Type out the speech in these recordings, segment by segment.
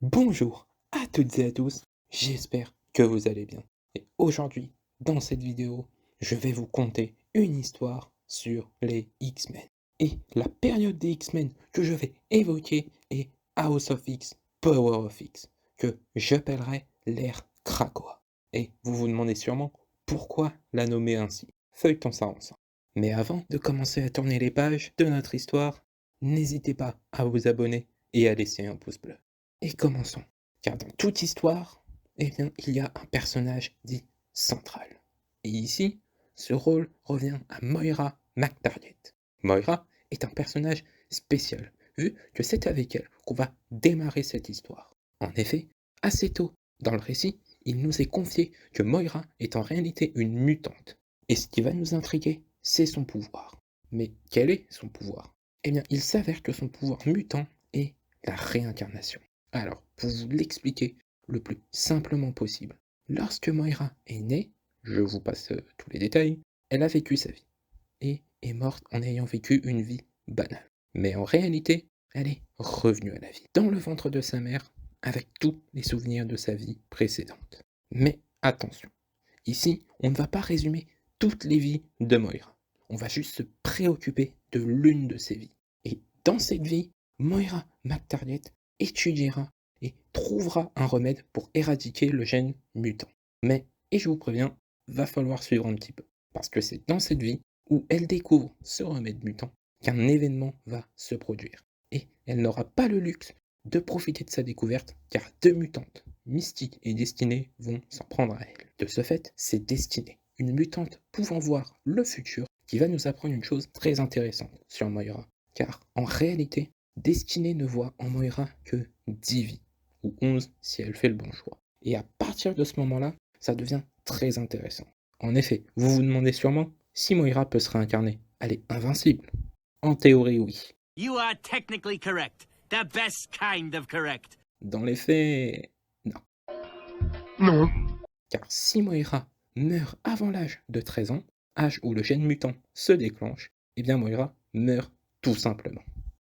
Bonjour à toutes et à tous, j'espère que vous allez bien. Et aujourd'hui, dans cette vidéo, je vais vous conter une histoire sur les X-Men. Et la période des X-Men que je vais évoquer est House of X, Power of X, que j'appellerai l'ère Krakoa. Et vous vous demandez sûrement pourquoi la nommer ainsi. Feuilletons ça ensemble. Mais avant de commencer à tourner les pages de notre histoire, n'hésitez pas à vous abonner et à laisser un pouce bleu. Et commençons. Car dans toute histoire, eh bien, il y a un personnage dit central. Et ici, ce rôle revient à Moira McTarget. Moira est un personnage spécial, vu que c'est avec elle qu'on va démarrer cette histoire. En effet, assez tôt dans le récit, il nous est confié que Moira est en réalité une mutante. Et ce qui va nous intriguer, c'est son pouvoir. Mais quel est son pouvoir? Eh bien, il s'avère que son pouvoir mutant est la réincarnation. Alors, pour vous l'expliquer le plus simplement possible, lorsque Moira est née, je vous passe tous les détails, elle a vécu sa vie et est morte en ayant vécu une vie banale. Mais en réalité, elle est revenue à la vie, dans le ventre de sa mère, avec tous les souvenirs de sa vie précédente. Mais attention, ici, on ne va pas résumer toutes les vies de Moira. On va juste se préoccuper de l'une de ses vies. Et dans cette vie, Moira McTarget étudiera et trouvera un remède pour éradiquer le gène mutant. Mais, et je vous préviens, va falloir suivre un petit peu. Parce que c'est dans cette vie où elle découvre ce remède mutant qu'un événement va se produire. Et elle n'aura pas le luxe de profiter de sa découverte, car deux mutantes, Mystique et Destinée, vont s'en prendre à elle. De ce fait, c'est Destinée, une mutante pouvant voir le futur, qui va nous apprendre une chose très intéressante sur Moira. Car en réalité, Destinée ne voit en Moira que 10 vies, ou 11 si elle fait le bon choix. Et à partir de ce moment-là, ça devient très intéressant. En effet, vous vous demandez sûrement si Moira peut se réincarner. Elle est invincible. En théorie, oui. You are technically correct. The best kind of correct. Dans les faits, non. Non. Car si Moira meurt avant l'âge de 13 ans, âge où le gène mutant se déclenche, eh bien Moira meurt tout simplement.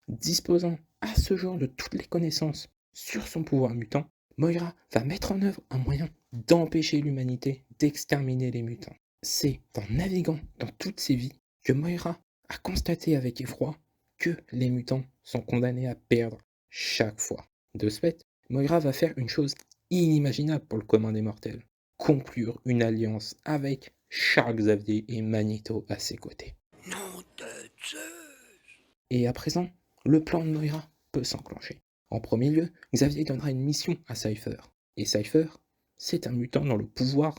Disposant à ce jour de toutes les connaissances sur son pouvoir mutant, Moira va mettre en œuvre un moyen d'empêcher l'humanité d'exterminer les mutants. C'est en naviguant dans toutes ses vies que Moira a constaté avec effroi que les mutants sont condamnés à perdre chaque fois. De ce fait, Moira va faire une chose inimaginable pour le commun des mortels, conclure une alliance avec Charles Xavier et Magneto à ses côtés. Nom de Zeus. Et à présent, le plan de Moira peut s'enclencher. En premier lieu, Xavier donnera une mission à Cypher. Et Cypher, c'est un mutant dans le pouvoir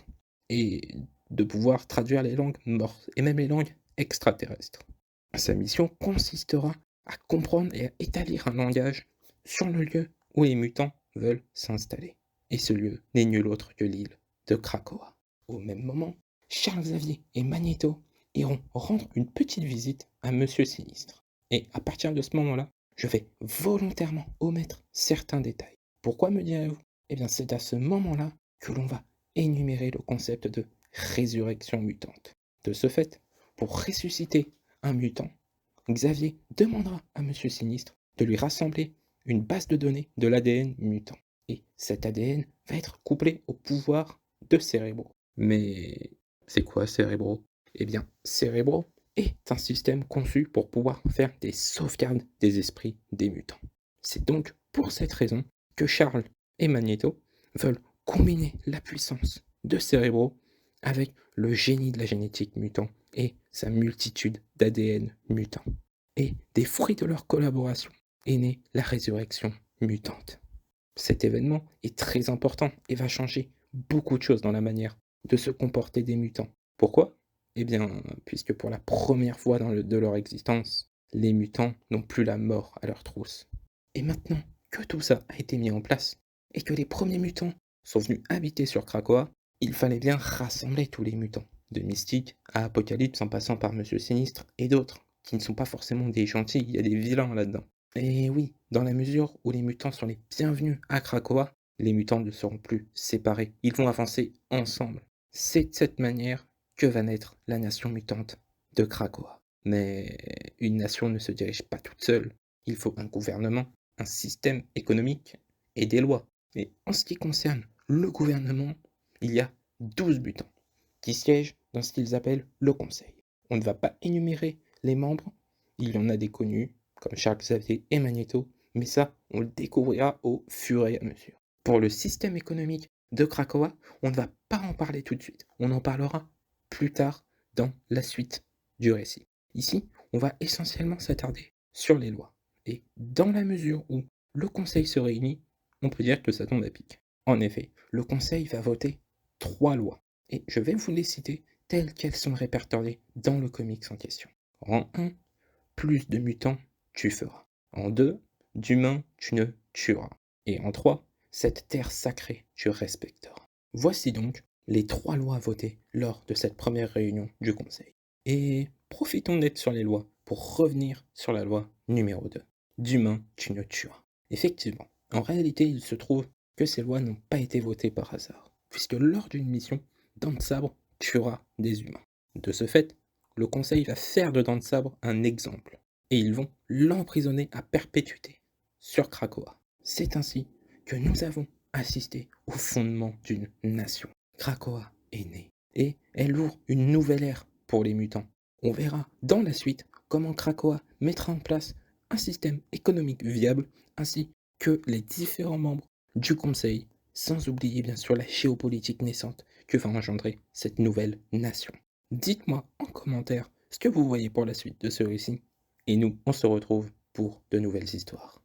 et de pouvoir traduire les langues mortes et même les langues extraterrestres. Sa mission consistera à comprendre et à établir un langage sur le lieu où les mutants veulent s'installer. Et ce lieu n'est nul autre que l'île de Krakoa. Au même moment, Charles Xavier et Magneto iront rendre une petite visite à Monsieur Sinistre. Et à partir de ce moment-là, je vais volontairement omettre certains détails. Pourquoi me direz-vous? Eh bien, c'est à ce moment-là que l'on va énumérer le concept de résurrection mutante. De ce fait, pour ressusciter un mutant, Xavier demandera à Monsieur Sinistre de lui rassembler une base de données de l'ADN mutant. Et cet ADN va être couplé au pouvoir de Cérébro. Mais c'est quoi Cérébro? Eh bien, Cérébro est un système conçu pour pouvoir faire des sauvegardes des esprits des mutants. C'est donc pour cette raison que Charles et Magneto veulent combiner la puissance de Cérébro avec le génie de la génétique mutant et sa multitude d'ADN mutants. Et des fruits de leur collaboration est née la résurrection mutante. Cet événement est très important et va changer beaucoup de choses dans la manière de se comporter des mutants. Pourquoi? Eh bien, puisque pour la première fois de leur existence, les mutants n'ont plus la mort à leur trousse. Et maintenant que tout ça a été mis en place, et que les premiers mutants sont venus habiter sur Krakoa, il fallait bien rassembler tous les mutants, de Mystique à Apocalypse en passant par Monsieur Sinistre et d'autres, qui ne sont pas forcément des gentils, il y a des vilains là-dedans. Et oui, dans la mesure où les mutants sont les bienvenus à Krakoa, les mutants ne seront plus séparés, ils vont avancer ensemble. C'est de cette manière que va naître la nation mutante de Krakoa. Mais une nation ne se dirige pas toute seule, il faut un gouvernement, un système économique et des lois. Et en ce qui concerne le gouvernement, il y a 12 mutants qui siègent dans ce qu'ils appellent le conseil. On ne va pas énumérer les membres, il y en a des connus, comme Charles Xavier et Magneto, mais ça, on le découvrira au fur et à mesure. Pour le système économique de Krakoa, on ne va pas en parler tout de suite, on en parlera plus tard dans la suite du récit. Ici, on va essentiellement s'attarder sur les lois. Et dans la mesure où le conseil se réunit, on peut dire que ça tombe à pic. En effet, le conseil va voter 3 lois. Et je vais vous les citer telles qu'elles sont répertoriées dans le comics en question. En 1, plus de mutants, tu feras. En 2, d'humains, tu ne tueras. Et en 3, cette terre sacrée, tu respecteras. Voici donc les 3 lois votées lors de cette première réunion du conseil. Et profitons d'être sur les lois pour revenir sur la loi numéro 2. D'humains, tu ne tueras. Effectivement, en réalité, il se trouve que ces lois n'ont pas été votées par hasard, puisque lors d'une mission, Dent de Sabre tuera des humains. De ce fait, le conseil va faire de Dent de Sabre un exemple, et ils vont l'emprisonner à perpétuité sur Krakoa. C'est ainsi que nous avons assisté au fondement d'une nation. Krakoa est née, et elle ouvre une nouvelle ère pour les mutants. On verra dans la suite comment Krakoa mettra en place un système économique viable, ainsi que les différents membres du conseil, sans oublier bien sûr la géopolitique naissante que va engendrer cette nouvelle nation. Dites-moi en commentaire ce que vous voyez pour la suite de ce récit, et nous, on se retrouve pour de nouvelles histoires.